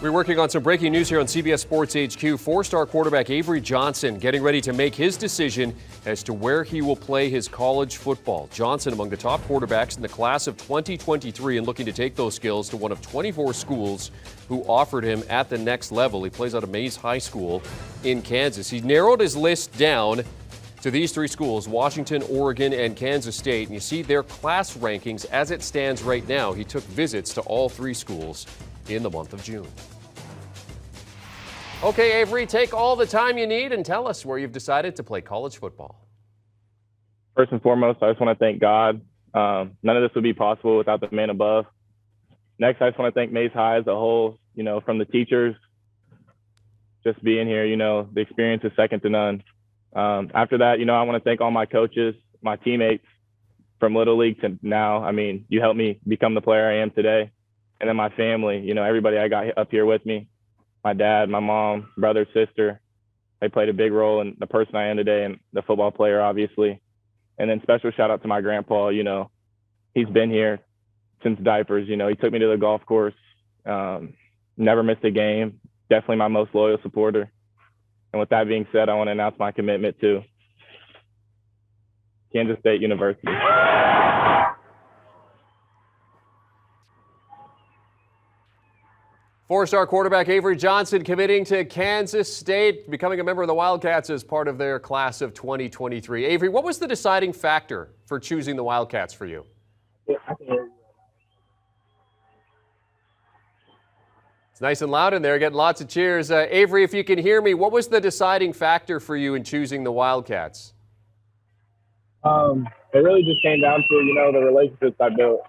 We're working on some breaking news here on CBS Sports HQ. Four-star quarterback Avery Johnson getting ready to make his decision as to where he will play his college football. Johnson among the top quarterbacks in the class of 2023 and looking to take those skills to one of 24 schools who offered him at the next level. He plays out of Mays High School in Kansas. He narrowed his list down to these three schools, Washington, Oregon, and Kansas State. And you see their class rankings as it stands right now. He took visits to all three schools in the month of June. Okay, Avery, take all the time you need and tell us where you've decided to play college football. First and foremost, I just want to thank God. None of this would be possible without the man above. Next, I just want to thank Mays High as a whole, from the teachers, just being here, the experience is second to none. After that, I want to thank all my coaches, my teammates from Little League to now. You helped me become the player I am today. And then my family, everybody I got up here with me. My dad, my mom, brother, sister, they played a big role in the person I am today and the football player, obviously. And then special shout out to my grandpa, he's been here since diapers. He took me to the golf course, never missed a game, definitely my most loyal supporter. And with that being said, I want to announce my commitment to Kansas State University. Four-star quarterback Avery Johnson committing to Kansas State, becoming a member of the Wildcats as part of their class of 2023. Avery, what was the deciding factor for choosing the Wildcats for you? It's nice and loud in there, getting lots of cheers. Avery, if you can hear me, what was the deciding factor for you in choosing the Wildcats? It really just came down to, the relationships I built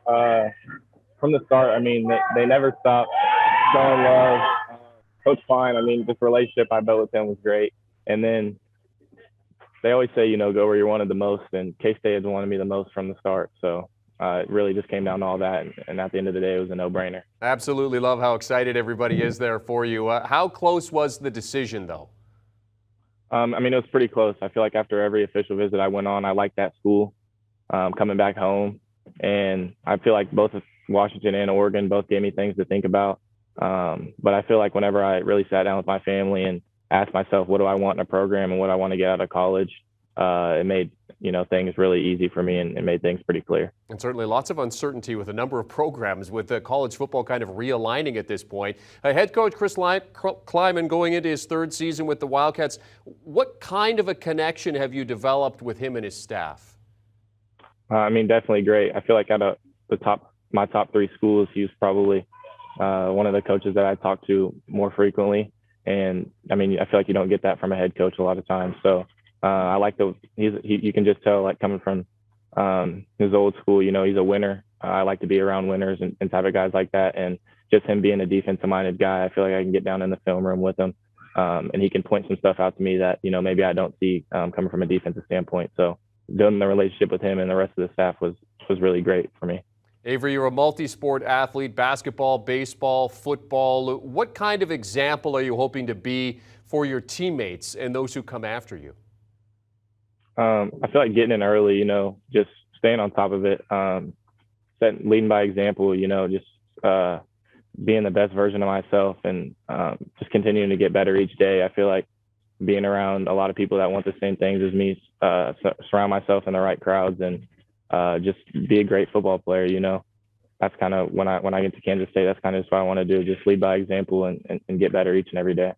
from the start. They never stopped showing love. Coach Fine, this relationship I built with him was great. And then they always say, go where you're wanted the most. And K-State has wanted me the most from the start. So it really just came down to all that. And at the end of the day, it was a no-brainer. Absolutely love how excited everybody is there for you. How close was the decision, though? It was pretty close. I feel like after every official visit I went on, I liked that school coming back home. And I feel like both Washington and Oregon both gave me things to think about. But I feel like whenever I really sat down with my family and asked myself, what do I want in a program and what I want to get out of college, it made, things really easy for me and it made things pretty clear. And certainly lots of uncertainty with a number of programs with college football kind of realigning at this point. Head coach Chris Kleiman going into his third season with the Wildcats. What kind of a connection have you developed with him and his staff? Definitely great. I feel like out of my top three schools, he was probably one of the coaches that I talk to more frequently. And I feel like you don't get that from a head coach a lot of times. So I like you can just tell, like, coming from his old school, he's a winner. I like to be around winners and type of guys like that. And just him being a defensive minded guy, I feel like I can get down in the film room with him. And he can point some stuff out to me that, maybe I don't see coming from a defensive standpoint. So building the relationship with him and the rest of the staff was really great for me. Avery, you're a multi-sport athlete, basketball, baseball, football. What kind of example are you hoping to be for your teammates and those who come after you? I feel like getting in early, just staying on top of it, leading by example, just being the best version of myself and just continuing to get better each day. I feel like being around a lot of people that want the same things as me, surround myself in the right crowds and just be a great football player. That's kind of when I get to Kansas State, that's kind of just what I want to do, just lead by example and get better each and every day.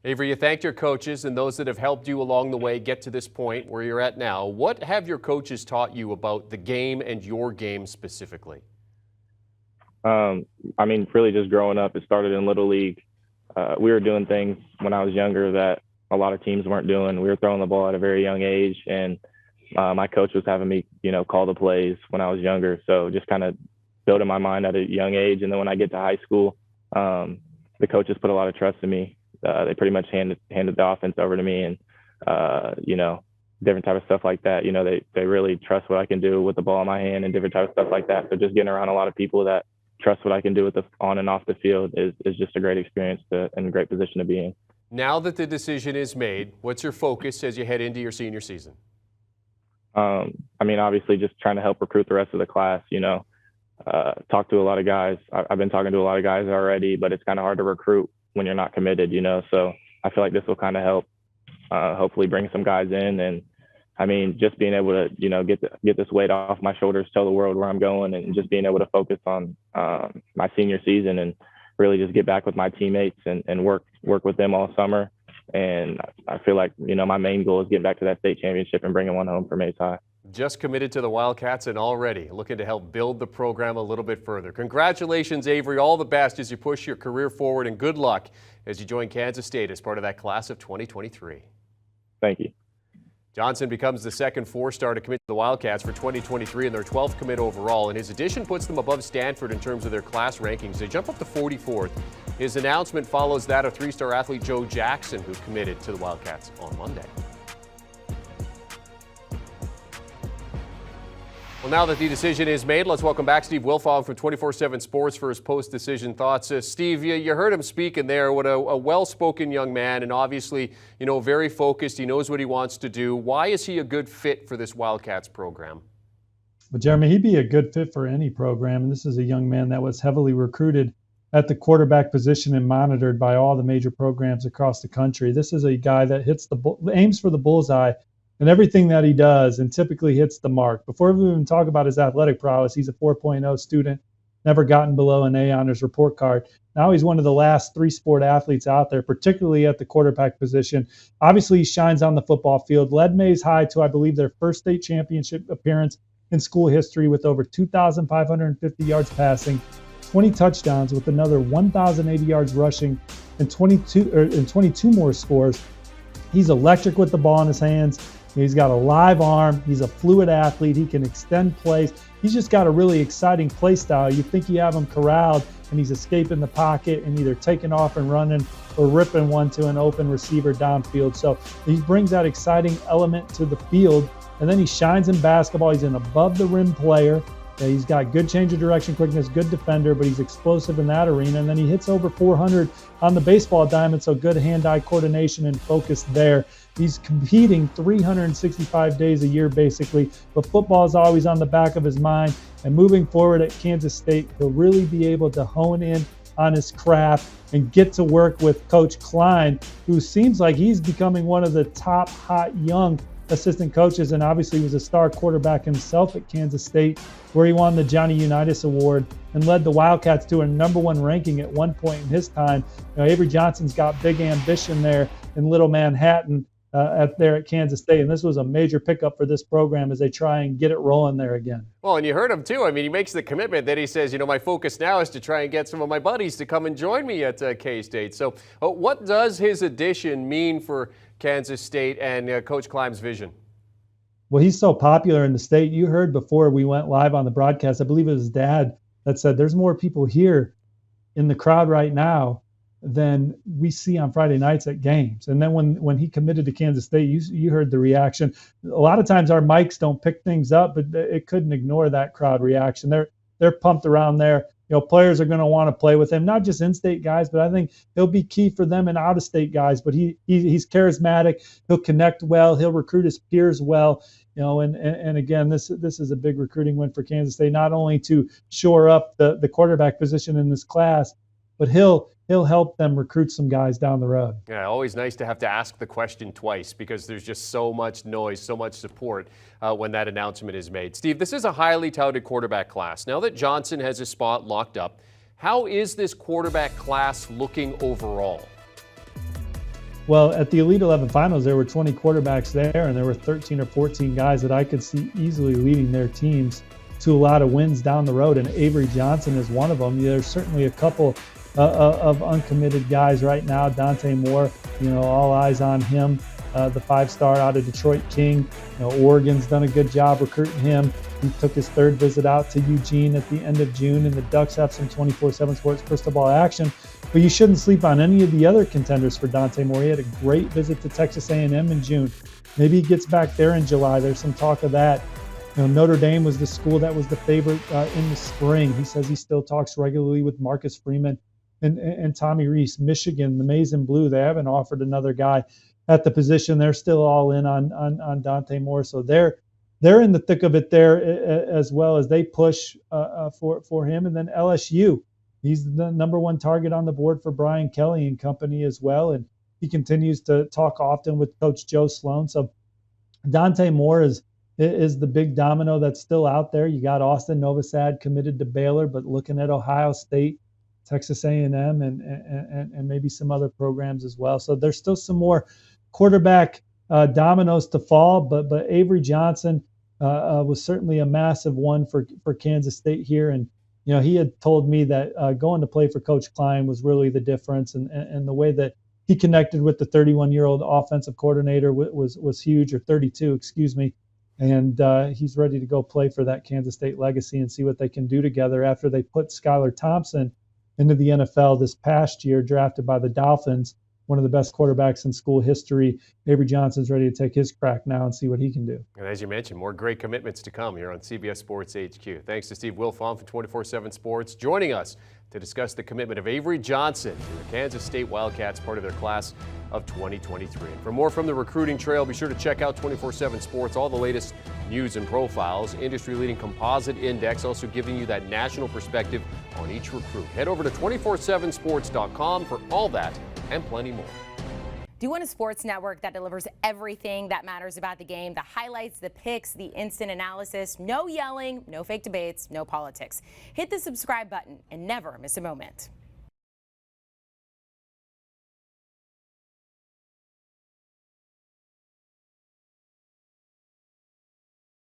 Avery, you thanked your coaches and those that have helped you along the way get to this point where you're at now. What have your coaches taught you about the game and your game specifically? Really just growing up, it started in Little League. We were doing things when I was younger that a lot of teams weren't doing. We were throwing the ball at a very young age, and my coach was having me, call the plays when I was younger. So just kind of building my mind at a young age. And then when I get to high school, the coaches put a lot of trust in me. They pretty much handed the offense over to me and, different type of stuff like that. They really trust what I can do with the ball in my hand and different type of stuff like that. So just getting around a lot of people that trust what I can do with the on and off the field is just a great experience and a great position to be in. Now that the decision is made, what's your focus as you head into your senior season? Obviously just trying to help recruit the rest of the class, talk to a lot of guys. I've been talking to a lot of guys already, but it's kind of hard to recruit when you're not committed, So I feel like this will kind of help, hopefully bring some guys in. And I mean, just being able to, get this weight off my shoulders, tell the world where I'm going, and just being able to focus on my senior season and really just get back with my teammates and work with them all summer. And I feel like, my main goal is getting back to that state championship and bringing one home for Mays High. Just committed to the Wildcats and already looking to help build the program a little bit further. Congratulations, Avery. All the best as you push your career forward, and good luck as you join Kansas State as part of that class of 2023. Thank you. Johnson becomes the second four-star to commit to the Wildcats for 2023 and their 12th commit overall, and his addition puts them above Stanford in terms of their class rankings. They jump up to 44th. His announcement follows that of three-star athlete Joe Jackson, who committed to the Wildcats on Monday. Well, now that the decision is made, let's welcome back Steve Wilfong from 24/7 Sports for his post-decision thoughts. Steve, you heard him speaking there. What a well-spoken young man, and obviously, very focused. He knows what he wants to do. Why is he a good fit for this Wildcats program? Well, Jeremy, he'd be a good fit for any program. And this is a young man that was heavily recruited at the quarterback position and monitored by all the major programs across the country. This is a guy that aims for the bullseye and everything that he does, and typically hits the mark. Before we even talk about his athletic prowess, he's a 4.0 student, never gotten below an A on his report card. Now he's one of the last three-sport athletes out there, particularly at the quarterback position. Obviously, he shines on the football field, led Mays High to, I believe, their first state championship appearance in school history with over 2,550 yards passing, 20 touchdowns with another 1,080 yards rushing, and 22 more scores. He's electric with the ball in his hands. He's got a live arm. He's a fluid athlete. He can extend plays. He's just got a really exciting play style. You think you have him corralled and he's escaping the pocket and either taking off and running or ripping one to an open receiver downfield. So he brings that exciting element to the field. And then he shines in basketball. He's an above the rim player. He's got good change of direction quickness, good defender, but he's explosive in that arena. And then he hits over 400 on the baseball diamond, so good hand-eye coordination and focus there. He's competing 365 days a year, basically, but football is always on the back of his mind. And moving forward at Kansas State, he'll really be able to hone in on his craft and get to work with Coach Klein, who seems like he's becoming one of the top hot young assistant coaches, and obviously was a star quarterback himself at Kansas State, where he won the Johnny Unitas Award and led the Wildcats to a #1 ranking at one point in his time. Avery Johnson's got big ambition there in Little Manhattan there at Kansas State, and this was a major pickup for this program as they try and get it rolling there again. Well, and you heard him too. I mean, he makes the commitment that he says, my focus now is to try and get some of my buddies to come and join me at K-State. So what does his addition mean for Kansas State and Coach Klein's vision? Well, he's so popular in the state. You heard before we went live on the broadcast, I believe it was his dad that said there's more people here in the crowd right now than we see on Friday nights at games. And then when he committed to Kansas State, you heard the reaction. A lot of times our mics don't pick things up, but it couldn't ignore that crowd reaction. They're pumped around there. Players are going to want to play with him, not just in-state guys, but I think he'll be key for them and out-of-state guys. But he's charismatic. He'll connect well. He'll recruit his peers well. And again, this is a big recruiting win for Kansas State, not only to shore up the quarterback position in this class, but he'll help them recruit some guys down the road. Yeah, always nice to have to ask the question twice because there's just so much noise, so much support when that announcement is made. Steve, this is a highly touted quarterback class. Now that Johnson has his spot locked up, how is this quarterback class looking overall? Well, at the Elite 11 finals, there were 20 quarterbacks there, and there were 13 or 14 guys that I could see easily leading their teams to a lot of wins down the road, and Avery Johnson is one of them. There's certainly a couple of uncommitted guys right now. Dante Moore, all eyes on him, the 5-star out of Detroit King. Oregon's done a good job recruiting him. He took his third visit out to Eugene at the end of June, and the Ducks have some 24/7 Sports crystal ball action. But you shouldn't sleep on any of the other contenders for Dante Moore. He had a great visit to Texas A&M in June. Maybe he gets back there in July. There's some talk of that. Notre Dame was the school that was the favorite in the spring. He says he still talks regularly with Marcus Freeman and Tommy Reese. Michigan, the Maize and Blue, they haven't offered another guy at the position. They're still all in on Dante Moore. So they're in the thick of it there as well as they push for him. And then LSU, He's the number one target on the board for Brian Kelly and company as well. And he continues to talk often with Coach Joe Sloan. So Dante Moore is the big domino that's still out there. You got Austin Novosad committed to Baylor, but looking at Ohio State, Texas A&M, and maybe some other programs as well. So there's still some more quarterback dominoes to fall, but Avery Johnson was certainly a massive one for Kansas State here. And he had told me that going to play for Coach Klein was really the difference, and the way that he connected with the 31-year-old offensive coordinator was huge, or 32, excuse me. And he's ready to go play for that Kansas State legacy and see what they can do together after they put Skylar Thompson into the NFL this past year, drafted by the Dolphins, one of the best quarterbacks in school history. Avery Johnson's ready to take his crack now and see what he can do. And as you mentioned, more great commitments to come here on CBS Sports HQ. Thanks to Steve Wilfong from 24/7 Sports joining us to discuss the commitment of Avery Johnson to the Kansas State Wildcats, part of their class of 2023. And for more from the recruiting trail, be sure to check out 24/7 Sports, all the latest news and profiles, industry-leading composite index, also giving you that national perspective on each recruit. Head over to 247sports.com for all that and plenty more. Do you want a sports network that delivers everything that matters about the game? The highlights, the picks, the instant analysis, no yelling, no fake debates, no politics. Hit the subscribe button and never miss a moment.